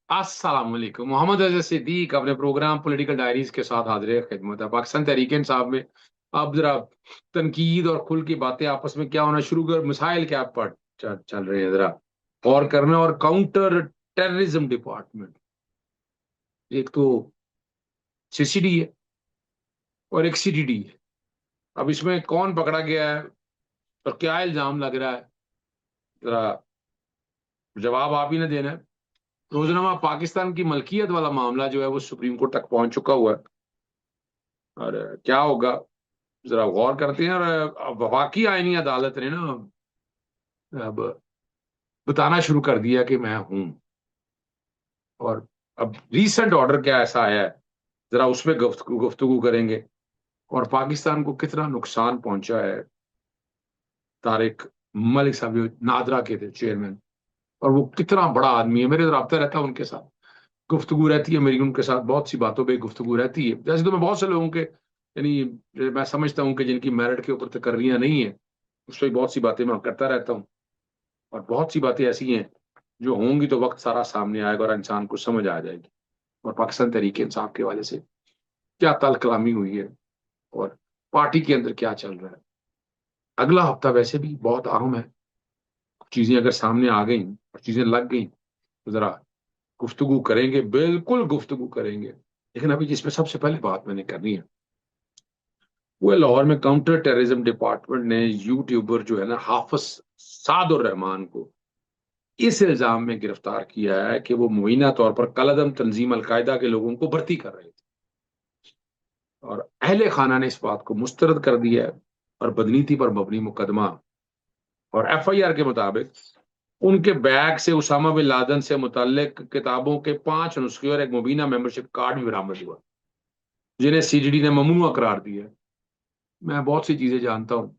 अस्सलाम वालेकुम। मोहम्मद अजहर सिद्दीक अपने प्रोग्राम पॉलिटिकल डायरीज के साथ हाजिर खिदमत है। पाकिस्तान तहरीक इंसाफ में अब जरा तनकीद और खुल की बातें आपस में क्या होना शुरू कर, मिसाइल क्या पर चल रहे हैं, जरा गौर करना। और काउंटर टेररिज्म डिपार्टमेंट, एक तो सीसीडी है और एक सीडीडी है। अब इसमें कौन पकड़ा गया है और क्या इल्जाम लग रहा है, जरा जवाब आप ही ने देना है। रोजनामा पाकिस्तान की मलकियत वाला मामला जो है वो सुप्रीम कोर्ट तक पहुंच चुका हुआ है। और क्या होगा, जरा गौर करते हैं। और वफाकी आईनी अदालत ने ना अब बताना शुरू कर दिया कि मैं हूं। और अब रीसेंट ऑर्डर क्या ऐसा आया है, जरा उसमें गुफ्तगू करेंगे। और पाकिस्तान को कितना नुकसान पहुंचा है। तारिक मलिक साहब जो नादरा के थे चेयरमैन, और वो कितना बड़ा आदमी है, मेरे तो रब्ता रहता है उनके साथ, गुफ्तगू रहती है मेरी उनके साथ, बहुत सी बातों पे गुफ्तगू रहती है। जैसे तो मैं बहुत से लोगों के, यानी मैं समझता हूँ कि जिनकी मेरिट के ऊपर तकर्रियां नहीं है, उस पर बहुत सी बातें मैं करता रहता हूँ। और बहुत सी बातें ऐसी हैं जो होंगी तो वक्त सारा सामने आएगा और इंसान को समझ आ जाएगी। और पाकिस्तान तहरीक इंसाफ के वाले से क्या तल कलामी हुई है और पार्टी के अंदर क्या चल रहा है। अगला हफ्ता वैसे भी बहुत अहम है। चीजें अगर सामने आ गई और चीजें लग गई तो जरा गुफ्तगू करेंगे, बिल्कुल गुफ्तगू करेंगे। लेकिन अभी जिसमें सबसे पहले बात मैंने करनी है वो है, लाहौर में काउंटर टेररिज्म डिपार्टमेंट ने यूट्यूबर जो है ना हाफिज सादुर रहमान को इस इल्जाम में गिरफ्तार किया है कि वो मुबीना तौर पर कलअदम तंजीम अलकायदा के लोगों को भर्ती कर रहे थे। और अहले खाना ने इस बात को मुस्तरद कर दिया है और बदनीति पर मबनी मुकदमा। और एफआईआर के मुताबिक उनके बैग से उसामा बिन लादेन से मुतल्लिक किताबों के 5 नुस्खे और एक मुबीना मेंबरशिप कार्ड भी बरामद हुआ, जिन्हें सीडीडी ने ममनूआ करार दिया है। मैं बहुत सी चीजें जानता हूँ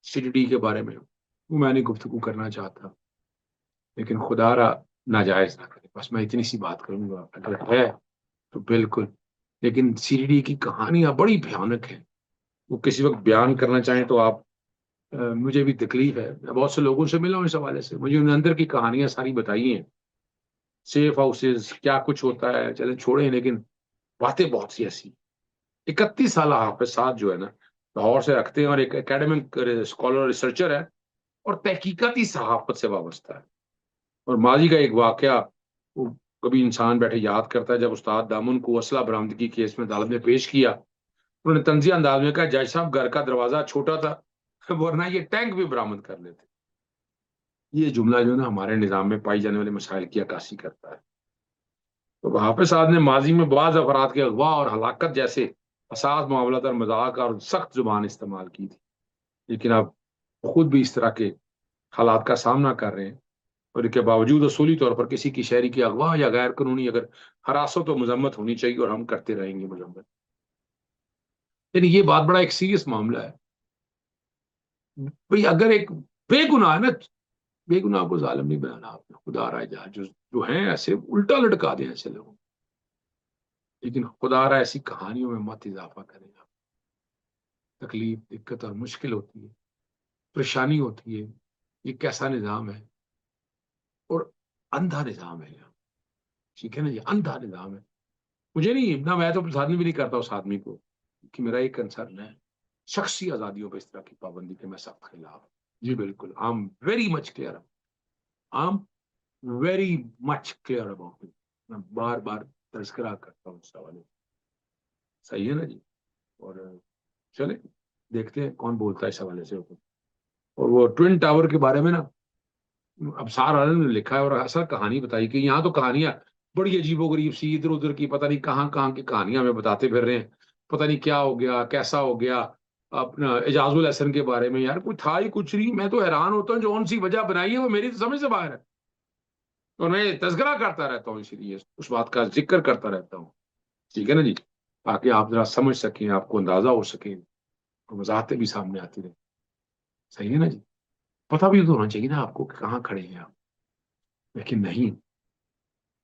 सीडीडी के बारे में, वो मैं नहीं गुफ्तगू करना चाहता, लेकिन खुदारा नाजायज ना करे, बस मैं इतनी सी बात करूंगा। अगर है तो बिल्कुल, लेकिन सीडीडी की कहानियां बड़ी भयानक है। वो किसी वक्त बयान करना चाहें तो आप, मुझे भी तकलीफ है, मैं बहुत से लोगों से मिला हूं इस हवाले से, मुझे उन अंदर की कहानियां सारी बताई हैं। सेफ हाउसेज क्या कुछ होता है चले छोड़े, लेकिन बातें बहुत सी ऐसी। 31 साल हाफिज साहब जो है ना, लाहौर से रखते हैं और एक एकेडमिक स्कॉलर रिसर्चर है और तहकीकाती सहाफत से वाबस्ता है। और माजी का एक वाकया वो कभी इंसान बैठे याद करता है, जब उस्ताद दामन को असला बरामदगी केस में अदालत में पेश किया, उन्होंने तंजिया अंदाज में कहा, जज साहब घर का दरवाजा छोटा था वरना ये टैंक भी बरामद कर लेते। ये जुमला जो है ना हमारे निजाम में पाई जाने वाले मसाइल की अक्कासी करता है। तो हाफिज साहब ने माजी में बाज अफराद के अगवा और हलाकत जैसे असास मामला और मजाक और सख्त जुबान इस्तेमाल की थी। लेकिन अब खुद भी इस तरह के हालात का सामना कर रहे हैं, और इसके बावजूद असूली तौर पर किसी की शहरी की अगवा या गैर कानूनी अगर हरासत और मजम्मत होनी चाहिए, और हम करते रहेंगे मजम्मत। लेकिन ये बात बड़ा एक सीरियस मामला है भाई। अगर एक बेगुनाह है ना, बेगुनाह को जालिम नहीं बनाना आपने, खुदा रहा जा जो है ऐसे उल्टा लटका दें ऐसे लोगों। लेकिन खुदा रहा ऐसी कहानियों में मत इजाफा करें आप। तकलीफ दिक्कत और मुश्किल होती है, परेशानी होती है। ये कैसा निजाम है, और अंधा निजाम है यहाँ। ठीक है ना, ये अंधा निजाम है। मुझे नहीं ना, मैं तो पसंद भी नहीं करता उस आदमी को, कि मेरा एक कंसर्न है शख्सी आजादियों पर इस तरह की पाबंदी के, मैं सख्त खिलाफ। जी बिल्कुल, I am very much clear, I am very much clear about it. मैं बार बार तस्करा करता हूँ इस हवाले से। सही है ना जी। और चले देखते हैं कौन बोलता है इस हवाले से। और वो ट्विन टावर के बारे में ना, अब सार आलम ने लिखा है और असल कहानी बताई कि यहाँ तो कहानियां बड़ी अजीबो गरीब सी इधर उधर की, पता नहीं कहाँ कहाँ की कहानियां हमें बताते फिर रहे हैं। पता नहीं क्या हो गया कैसा हो गया। अपना एजाजुल हसन के बारे में यार, कोई था ही कुछ नहीं। मैं तो हैरान होता हूँ, जो कौन सी वजह बनाई है वो मेरी तो समझ से बाहर है। और मैं तस्करा करता रहता हूँ, इसीलिए उस बात का जिक्र करता रहता हूँ। ठीक है ना जी, ताकि आप जरा समझ सकें, आपको अंदाजा हो सके, और वजाहतें भी सामने आती रहे। सही है ना जी। पता भी तो होना चाहिए ना आपको कि कहाँ खड़े हैं आप। लेकिन नहीं,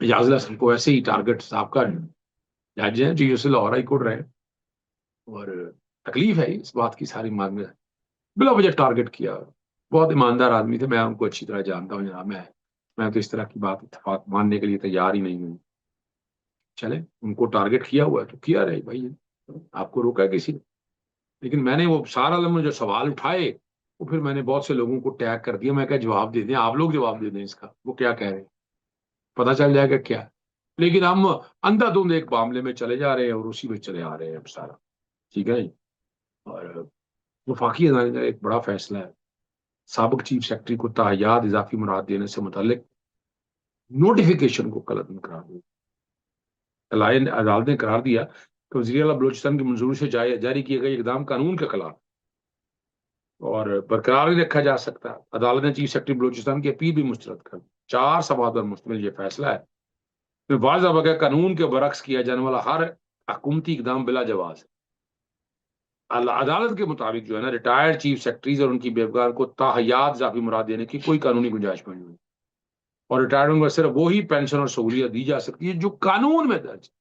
एजाजुल हसन को ऐसे ही टारगेट साहब का, जज हैं जी, उसे लाहौर हाई कोर्ट रहे। और तकलीफ है इस बात की सारी मांग में, बिला वजह टारगेट किया। बहुत ईमानदार आदमी थे, मैं उनको अच्छी तरह जानता हूँ जनाब। मैं मैं तो इस तरह की बात इत्तेफाक मानने के लिए तैयार ही नहीं हूँ। चले, उनको टारगेट किया हुआ है तो किया रहे भाई, आपको रोका है किसी ने? लेकिन मैंने वो सारा लम्हा जो सवाल उठाए, वो फिर मैंने बहुत से लोगों को टैग कर दिया। मैं क्या जवाब दे दें, आप लोग जवाब दे दें इसका, वो क्या कह रहे हैं, पता चल जाएगा क्या है। लेकिन हम अंधाधुंध एक मामले में चले जा रहे हैं और उसी में चले आ रहे हैं अब सारा। ठीक है जी। और वफाकी अदालत का एक बड़ा फैसला है, साबिक चीफ सेक्रेटरी को ताहयात इजाफी मुराद देने से मुतालिक नोटिफिकेशन को कलअदम करार दिया। अदालत ने करार दिया कि वज़ीर आला बलोचिस्तान की मंजूरी से जारी किए गए इकदाम कानून के खिलाफ और बरकरार नहीं रखा जा सकता। अदालत ने चीफ सेक्रेटरी बलोचिस्तान की अपील भी मुस्तरद कर दी। 4 सवाल पर मुश्तमिल ये फैसला है। में वाज़ह वगैरह कानून के बरक्स किया जाने वाला हर हुकूमती इकदाम बिला जवाज है। अदालत के मुताबिक जो है ना, रिटायर्ड चीफ सेक्रेटरीज और उनकी बेवकार को ताहयात इजाफी मुराद देने की कोई कानूनी गुंजाइश नहीं हुई। और रिटायरमेंट में सिर्फ वही पेंशन और सहूलियत दी जा सकती है जो कानून में दर्ज है।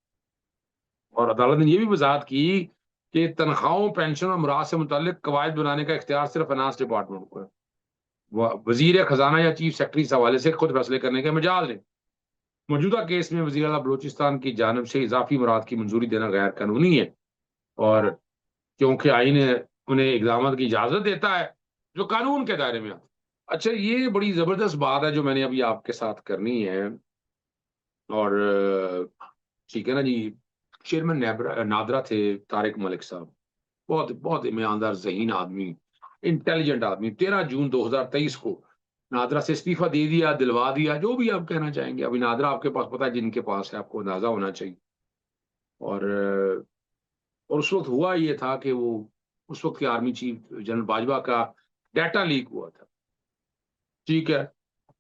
और अदालत ने यह भी वजाहत की कि तनख्वाहों, पेंशन और मुराद से मुतालिक कवायद बनाने का इख्तियार सिर्फ फाइनेंस डिपार्टमेंट को है। वजीर खजाना या चीफ सेक्रेटरी इस हवाले से खुद फैसले करने के मजाज नहीं। मौजूदा केस में वज़ीर आला बलोचिस्तान की जानब से इजाफी मुराद की मंजूरी देना गैर कानूनी है, और क्योंकि आईन उन्हें इकदाम की इजाजत देता है जो कानून के दायरे में आता है। अच्छा, ये बड़ी जबरदस्त बात है जो मैंने अभी आपके साथ करनी है। और ठीक है ना जी, चेयरमैन नादरा थे तारिक मलिक साहब, बहुत बहुत ईमानदार ज़हीन आदमी, इंटेलिजेंट आदमी। 13 जून 2023 को नादरा से इस्तीफा दे दिया, दिलवा दिया, जो भी आप कहना चाहेंगे। अभी नादरा आपके पास पता है जिनके पास है, आपको अंदाजा होना चाहिए। और उस वक्त हुआ ये था कि वो उस वक्त के आर्मी चीफ जनरल बाजवा का डाटा लीक हुआ था। ठीक है।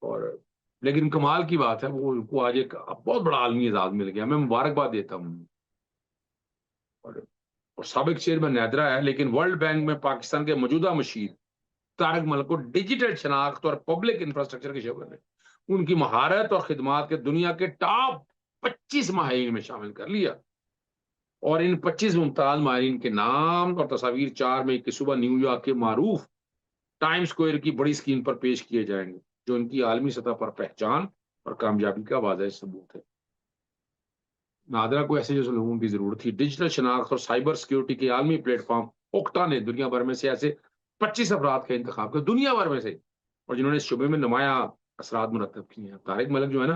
और लेकिन कमाल की बात है, वो उनको आज एक बहुत बड़ा आलमी एजाज मिल गया, मैं मुबारकबाद देता हूँ। और, और साबिक चेयरमैन नादरा है, लेकिन वर्ल्ड बैंक में पाकिस्तान के मौजूदा मशीर तारिक मलिक को डिजिटल शनाख्त और पब्लिक इंफ्रास्ट्रक्चर के शोबे में उनकी महारत और खिदमात के दुनिया के टॉप 25 माहिरीन में शामिल कर लिया। और इन 25 मुमताज माहिरीन के नाम और तस्वीर 4 मई की सुबह न्यूयॉर्क के मारूफ टाइम स्क्वायर की बड़ी स्क्रीन पर पेश किए जाएंगे, जो इनकी आलमी सतह पर पहचान और कामयाबी का वाज़ेह सबूत है। नादरा को ऐसे जैसे लोगों की जरूरत थी। डिजिटल शनाख्त और साइबर सिक्योरिटी के आलमी प्लेटफॉर्म ओक्टा ने दुनिया भर में से ऐसे 25 अफराद का इंतखाब किया, दुनिया भर में से, और जिन्होंने इस शुबे में नुमाया असरात मुरतब किए हैं। तारिक मलिक जो है ना,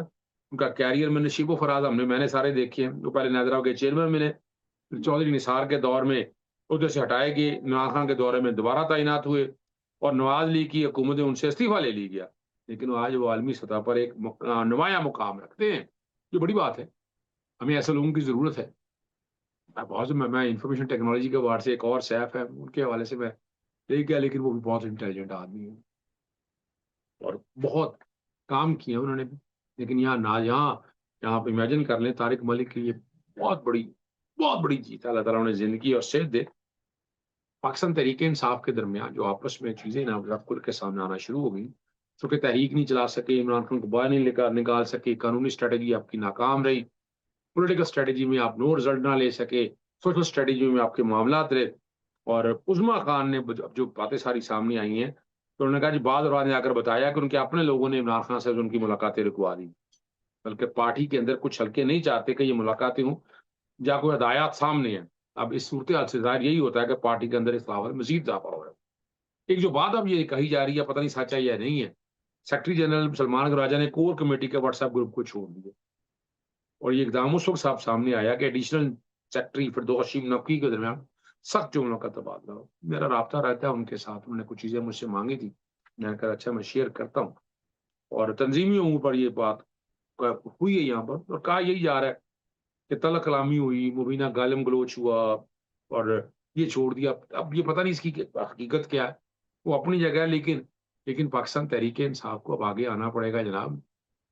उनका कैरियर में नशीबो फराज मैंने सारे देखे हैं। वो पहले नादरा के चेयरमैन मिले, फिर चौधरी निसार के दौर में उधर से हटाए गए, इमरान खान के दौरे में दोबारा तैनात हुए, और नवाज लीग की हुकूमत उनसे इस्तीफा ले ली गया। लेकिन आज वो आलमी सतह पर एक नुमाया मुकाम रखते हैं, ये बड़ी बात है। हमें ऐसे लोगों की जरूरत है। बहुत से मैं इंफॉर्मेशन टेक्नोलॉजी के वार्ड से एक और सैफ है, उनके हवाले से मैं देख गया, लेकिन वो भी बहुत इंटेलिजेंट आदमी है और बहुत काम किए उन्होंने भी। लेकिन यहाँ ना, यहाँ आप इमेजिन कर लें, तारिक मलिक की ये बहुत बड़ी जीत है। अल्लाह ताला उन्हें जिंदगी और सेहत दे। पाकिस्तान तहरीक इंसाफ के दरमियान जो आपस में चीजें ना खुल के सामने आना शुरू हो गई, चूंकि तहरीक नहीं चला सके, इमरान खान को बाहर नहीं निकाल सके, कानूनी स्ट्रेटेजी आपकी नाकाम रही, पॉलिटिकल स्ट्रेटेजी में आप नो रिजल्ट ना ले सके, सोशल स्ट्रेटेजी में आपके मामला रहे। और उजमा खान ने अब जो बातें सारी सामने आई हैं, तो उन्होंने कहा जी, बाद और ने आकर बताया कि उनके अपने लोगों ने इमरान खान से उनकी मुलाकातें रुकवा दी, बल्कि पार्टी के अंदर कुछ हल्के नहीं चाहते कि ये मुलाकातें हों, या कोई हदायत सामने है। अब इस सूरत हाल से जाहिर यही होता है कि पार्टी के अंदर इख्तिलाफ मजीद इजाफा हो रहा है। एक जो बात अब ये कही जा रही है, पता नहीं सच है या नहीं है, सेक्रेटरी जनरल सलमान राजा ने कोर कमेटी के व्हाट्सएप ग्रुप को छोड़ दिया। और ये इकदाम उस वक्त साफ सामने आया कि एडिशनल सेक्रेटरी फिरदौस हशीम नकवी के दरमियान सख्त जुमलों का तबादला हो। मेरा राब्ता रहता है उनके साथ, उन्होंने कुछ चीज़ें मुझसे मांगी थी, मैंने कहा अच्छा मैं शेयर करता हूँ। और तंजीमी उम्र पर ये बात हुई है यहाँ पर, और कहा यही जा रहा है कि तलब कलामी हुई, मुबीना गालिम गलोच हुआ, और ये छोड़ दिया। अब ये पता नहीं इसकी हकीकत क्या है, वो अपनी जगह है, लेकिन पाकिस्तान तहरीक इंसाफ को अब आगे आना पड़ेगा जनाब।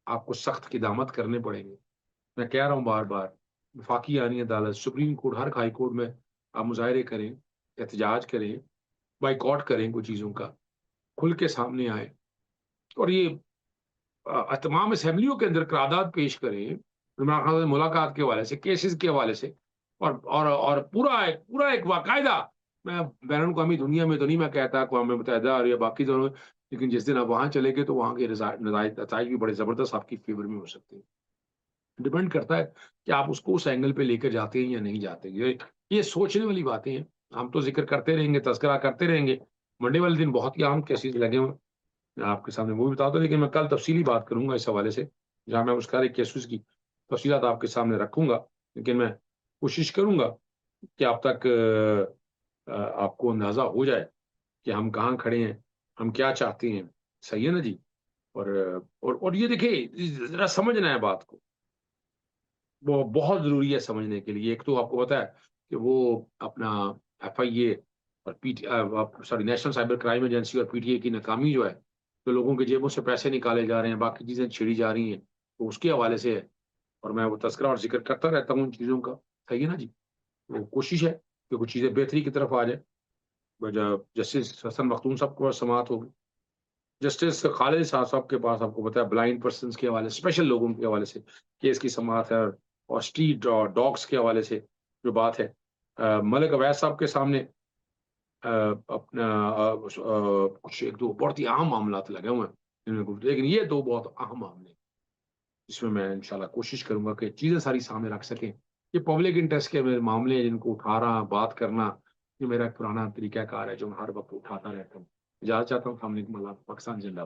आपको सख्त क़िदामत करने पड़ेंगे। मैं कह रहा हूँ बार बार, वफाकी आनी अदालत, सुप्रीम कोर्ट, हर हाई कोर्ट में आप मुजाहरे करें, एहतजाज करें, बाइकआउट करें, कुछ चीज़ों का खुल के सामने आए, और ये तमाम असम्बलियों के अंदर करारदाद पेश करें इमरान खान से मुलाकात के हवाले से, केसेस के हवाले से, और पूरा एक बाकायदा, मैं बैरून अवी दुनिया में तो नहीं मैं कहता, अक़वाम मुत्तहिदा और या बाकी दोनों लेकिन जिस दिन आप वहाँ चले गए तो वहाँ के नताइज भी बड़े ज़बरदस्त आपकी फ़ेवर में हो सकते हैं। डिपेंड करता है कि आप उसको उस एंगल पे लेकर जाते हैं या नहीं जाते। ये सोचने वाली बातें हैं। हम तो ज़िक्र करते रहेंगे, तज़किरा करते रहेंगे। मंडे वाले दिन बहुत ही अहम केसेज़ लगे हुए हैं। मैं आपके सामने वो भी बताता हूँ, लेकिन मैं कल तफ़सीली बात करूँगा इस हवाले से, जहाँ मैं उस सारे केसेज़ की तफ़सीलात आपके सामने रखूँगा। लेकिन मैं कोशिश करूँगा कि आप तक आपको अंदाज़ा हो जाए कि हम कहाँ खड़े हैं, हम क्या चाहते हैं। सही है ना जी? और और ये देखिए, ज़रा समझना है बात को। वो बहुत ज़रूरी है समझने के लिए। एक तो आपको पता है कि वो अपना एफआईए और sorry, national cyber crime agency और पीटीए की नाकामी जो है, तो लोगों की जेबों से पैसे निकाले जा रहे हैं, बाकी चीज़ें छिड़ी जा रही हैं, तो उसके हवाले से है। और मैं वो तज़किरा और ज़िक्र करता रहता हूँ उन चीज़ों का। सही है ना जी? तो कोशिश है कि कुछ चीज़ें बेहतरी की तरफ आ जाए। जस्टिस हसन मखदूम साहब के पास समाअत होगी। जस्टिस खालिद साहब के पास आपको पता है ब्लाइंड पर्सन्स के हवाले से, स्पेशल लोगों के हवाले से केस की समाअत है, और स्ट्रीट डॉग्स के हवाले से जो बात है, मलिक अवैस साहब के सामने अपना कुछ 1-2 बहुत ही अहम मामलात लगे हुए हैं लेकिन ये 2 बहुत अहम मामले हैं, जिसमें मैं इंशाल्लाह कोशिश करूँगा कि चीज़ें सारी सामने रख सकें। ये पब्लिक इंटरेस्ट के मेरे मामले हैं जिनको उठा रहा बात करना, ये मेरा एक पुराना तरीक़ाकार है जो मैं हर वक़्त उठाता रहता हूँ। इजाज़त चाहता हूँ। अस्सलाम वालेकुम। पाकिस्तान ज़िंदाबाद।